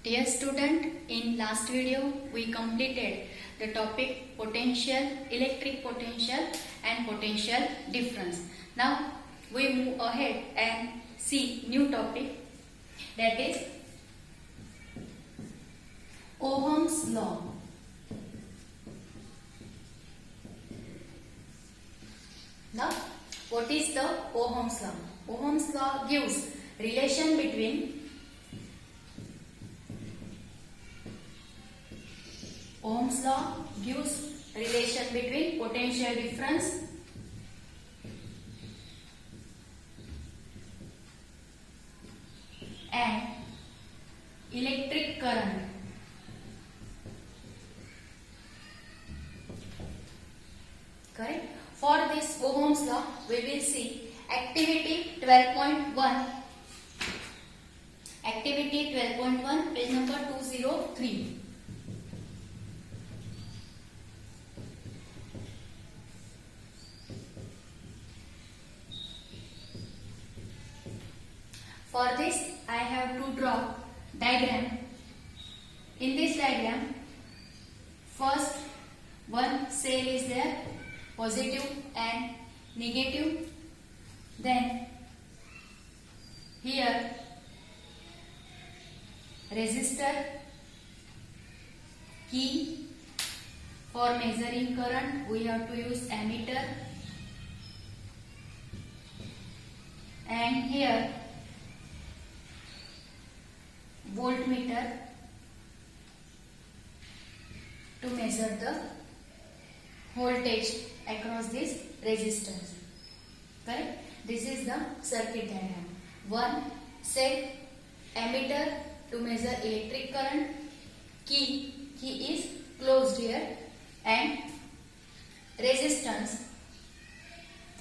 Dear student, in last video we completed the topic potential, electric potential and potential difference. Now we move ahead and see new topic, that is Ohm's law. Now what is the Ohm's law? Ohm's law gives relation between Ohm's law gives relation between potential difference and electric current. Correct? For this Ohm's law, we will see activity 12.1. Activity 12.1, page number 203. For this, I have to draw diagram. In this diagram, first one cell is there, positive and negative. Then here resistor, key. For measuring current, we have to use ammeter. And here voltmeter to measure the voltage across this resistance. Correct? This is the circuit diagram. One cell, ammeter to measure electric current, key is closed here, and resistance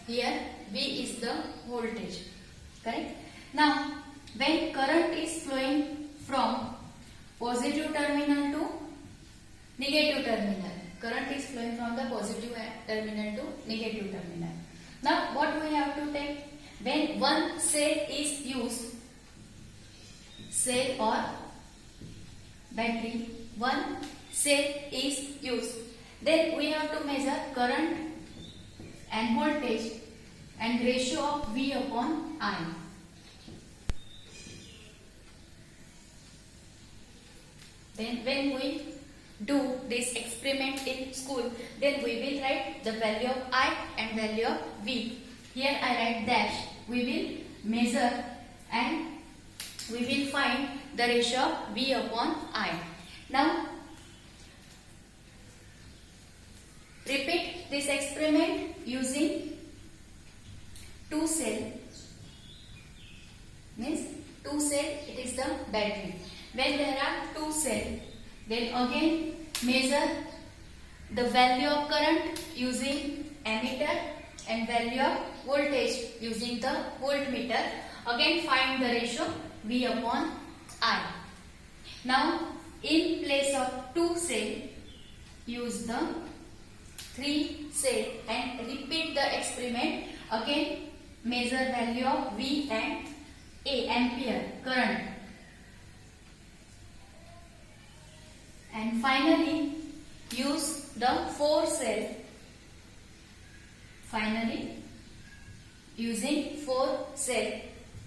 here, V is the voltage. Correct? Now when current is flowing from positive terminal to negative terminal, current is flowing from the positive terminal to negative terminal. Now what we have to take? When one cell is used, cell or battery, one cell is used, then we have to measure current and voltage and ratio of V upon I. Then when we do this experiment in school, then we will write the value of I and value of V. Here I write dash. We will measure and we will find the ratio of V upon I. Now repeat this experiment using two cell. Means two cell, it is the battery. When there are two cells, then again measure the value of current using ammeter and value of voltage using the voltmeter. Again find the ratio V upon I. Now in place of two cell, use the three cell and repeat the experiment. Again measure value of V and A, ampere, current. And finally use the four cell. Finally using four cell,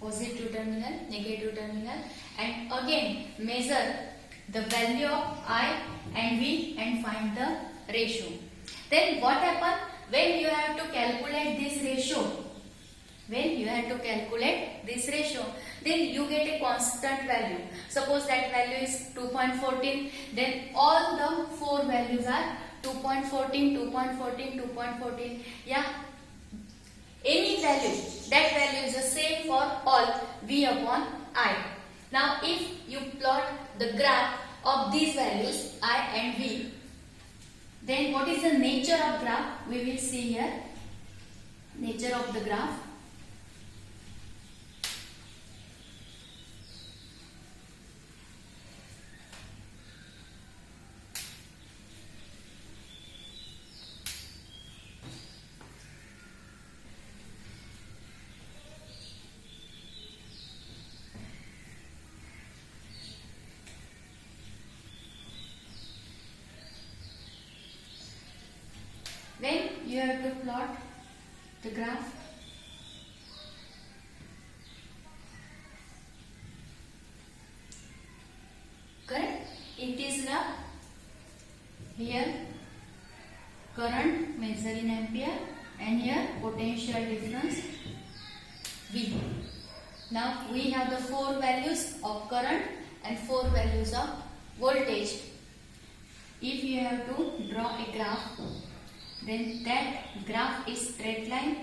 positive terminal, negative terminal, and again measure the value of I and V and find the ratio. Then what happens when you have to calculate this ratio? When you have to calculate this ratio, then you get a constant value. Suppose that value is 2.14, then all the four values are 2.14, 2.14, 2.14. Yeah, any value, that value is the same for all, V upon I. Now if you plot the graph of these values, I and V, then what is the nature of graph? We will see here. Nature of the graph. you have to plot the graph. Correct? It is the here current measured in ampere and here potential difference V. Now we have the 4 values of current and 4 values of voltage. If you have to draw a graph, then that graph is straight line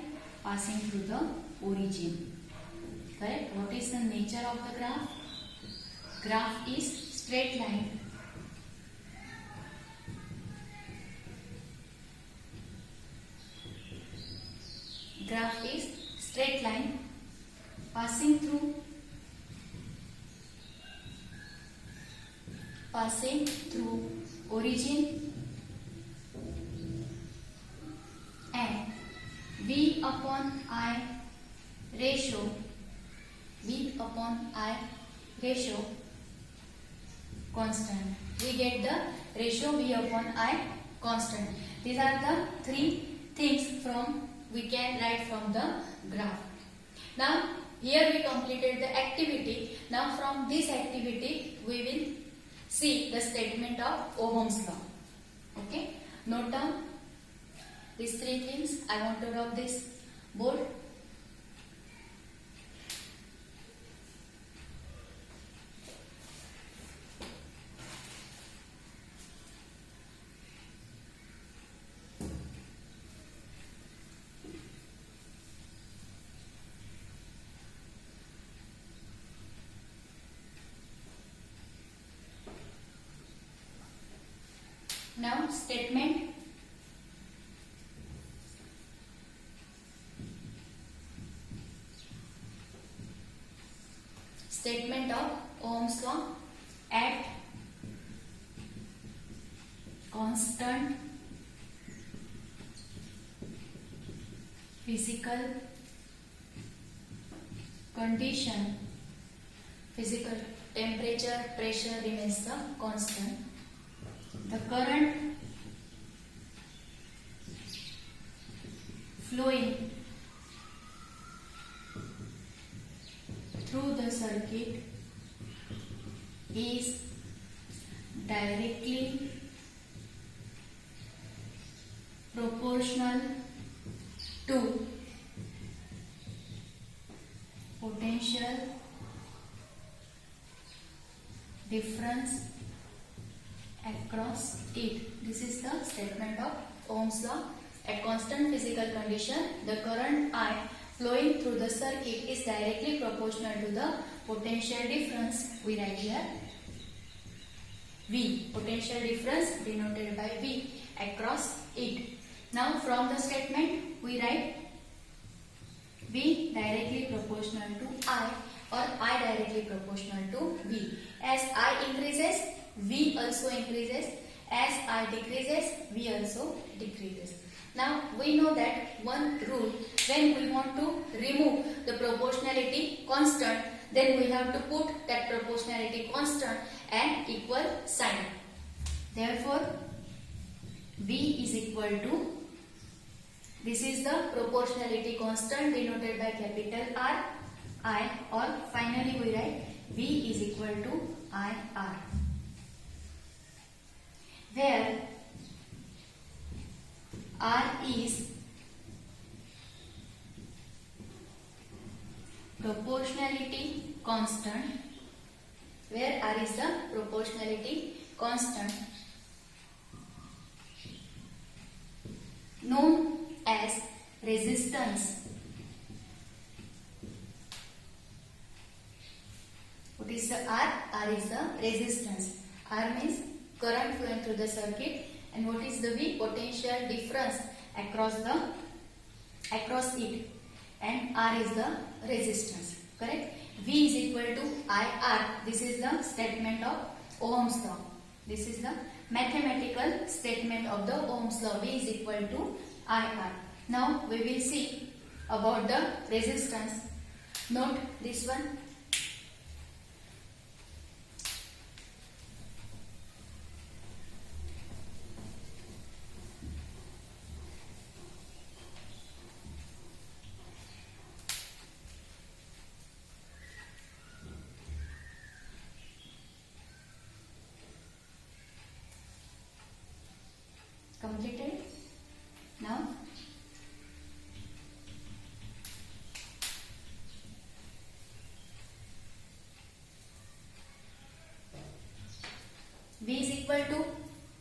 passing through the origin. Correct? What is the nature of the graph? Graph is straight line. Graph is straight line passing through origin, and V upon I ratio constant. We get the ratio V upon I constant. These are the 3 things we can write from the graph. Now here we completed the activity. Now from this activity we will see the statement of Ohm's law. Okay, note down these 3 things. I want to rub this board. Now statement of Ohm's law at constant physical condition, physical temperature, pressure remains the constant. The current flowing through the circuit is directly proportional to potential difference across it. This is the statement of Ohm's law. At constant physical condition, the current I flowing through the circuit is directly proportional to the potential difference. We write here V. Potential difference denoted by V across it. Now from the statement we write V directly proportional to I, or I directly proportional to V. As I increases, V also increases. As I decreases, V also decreases. Now we know that one rule, when we want to remove the proportionality constant, then we have to put that proportionality constant and equal sign. Therefore V is equal to, this is the proportionality constant denoted by capital R, I, or finally we write V is equal to IR, where R is proportionality constant, where R is the proportionality constant known as resistance. What is the R? R is the resistance. R means current flowing through the circuit, and what is the V? Potential difference across it, and R is the resistance. Correct? V is equal to IR. This is the statement of Ohm's law. This is the mathematical statement of the Ohm's law. V is equal to IR. Now we will see about the resistance. Note this one. V is equal to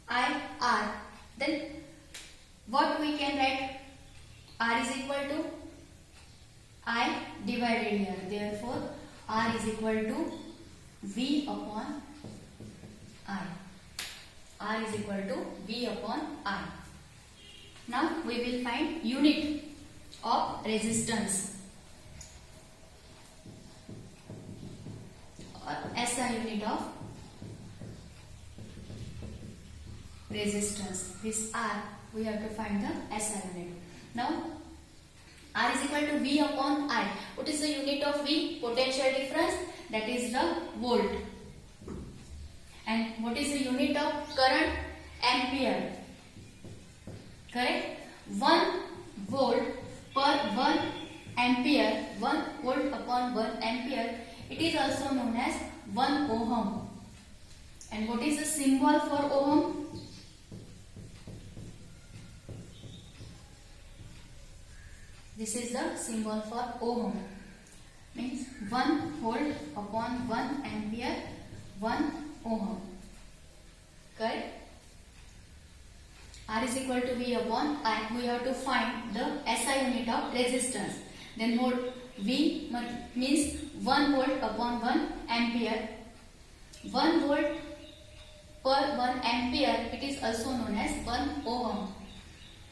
I R. Then what we can write? R is equal to I divided here. Therefore, R is equal to V upon I. R is equal to V upon I. Now we will find unit of resistance or SI unit of resistance. This R we have to find the SI unit. Now R is equal to V upon I. What is the unit of V? Potential difference, that is the volt. And what is the unit of current? Ampere. Correct? 1 volt per 1 ampere, 1 volt upon 1 ampere, it is also known as 1 ohm. And what is the symbol for ohm? This is the symbol for ohm. Means 1 volt upon 1 ampere, 1 ohm. Correct? R is equal to V upon I. We have to find the SI unit of resistance. Then what? V means 1 volt upon 1 ampere. 1 volt per 1 ampere, it is also known as 1 ohm.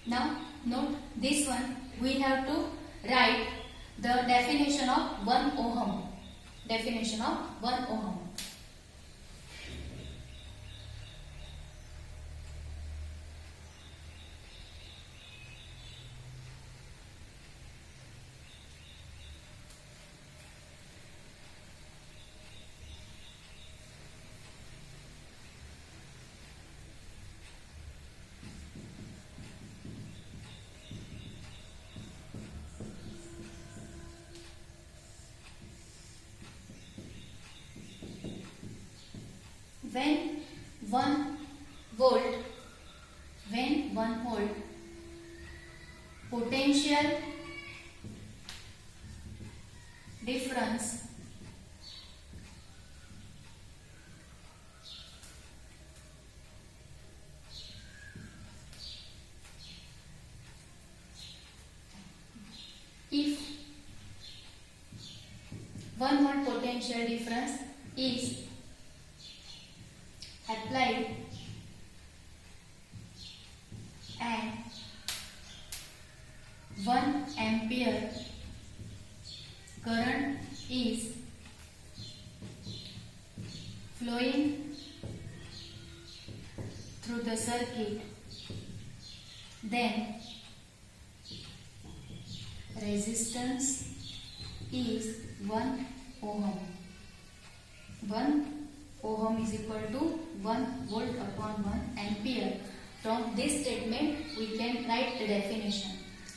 Now note this one. We have to write the definition of 1 ohm. Definition of 1 ohm. When 1 volt potential difference if 1 volt potential difference is applied and 1 ampere current is flowing through the circuit, then resistance is 1 ohm. 1 ohm is equal to 1 volt upon 1 ampere. From this statement we can write the definition.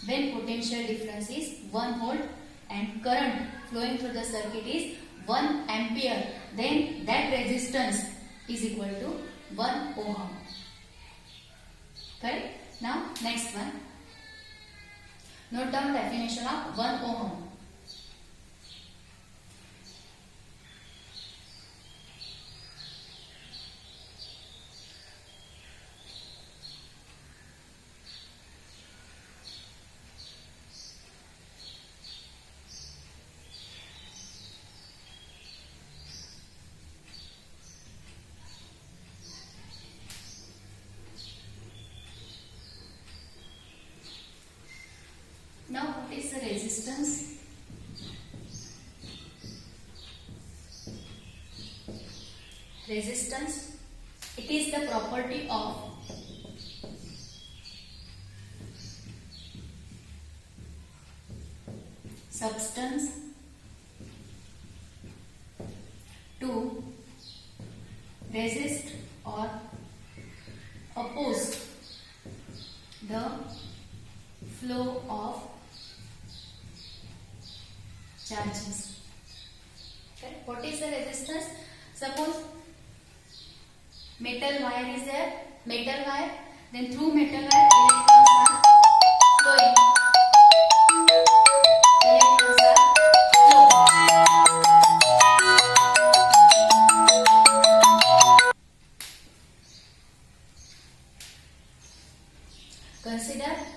When potential difference is 1 volt and current flowing through the circuit is 1 ampere, then that resistance is equal to 1 ohm. Correct? Now next one. Note down definition of 1 ohm. Now what is the resistance? Resistance, it is the property of substance to resist or oppose the flow of charges. Okay. What is the resistance? Suppose metal wire is there, metal wire, then through metal wire electrons are flowing. Electrons are flowing.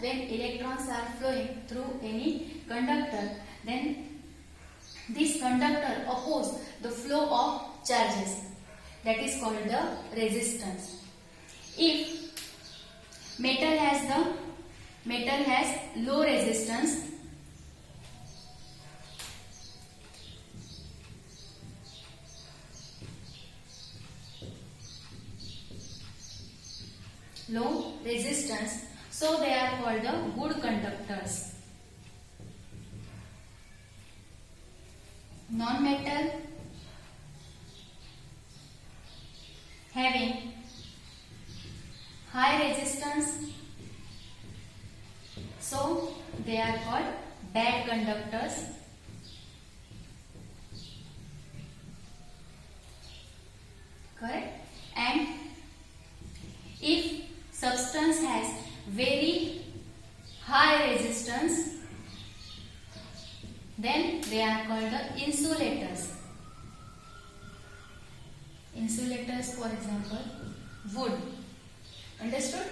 when electrons are flowing through any conductor, then this conductor oppose the flow of charges. That is called the resistance. If metal has low resistance, so they are called the good conductors. Non-metal having high resistance, so they are called bad conductors. Correct? And if substance has very high resistance, then they are called the insulators. Insulators, for example, wood. Understood?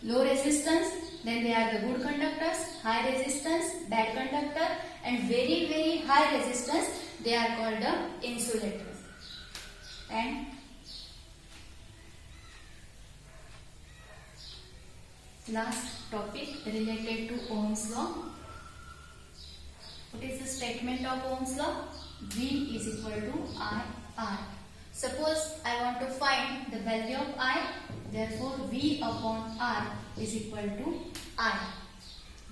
Low resistance, then they are the good conductors. High resistance, bad conductor, and very, very high resistance, they are called the insulators. And last topic related to Ohm's law. What is the statement of Ohm's law? V is equal to I R. Suppose I want to find the value of I, therefore V upon R is equal to I.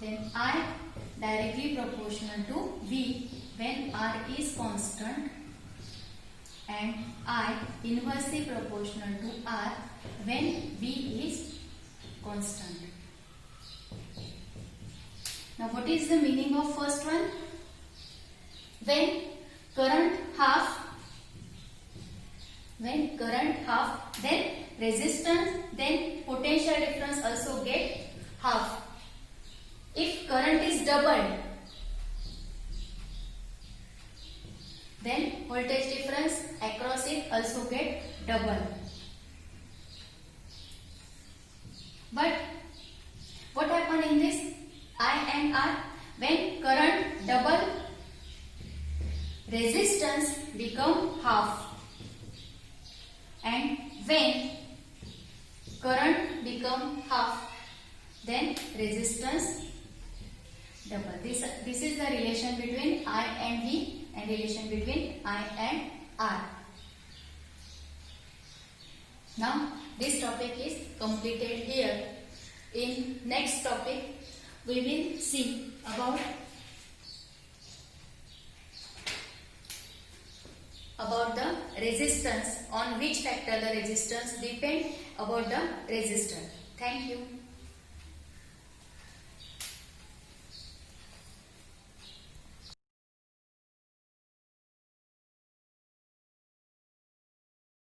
Then I directly proportional to V when R is constant, and I inversely proportional to R when V is constant. Now what is the meaning of first one? When current half, then resistance, then potential difference also get half. If current is doubled, then voltage difference across it also get double. But what happen in this I and R? When current double, resistance become half, and when current become half, then resistance double. This is the relation between I and V and relation between I and R. Now this topic is completed here. In next topic we will see about the resistance, on which factor the resistance depend, about the resistor. Thank you.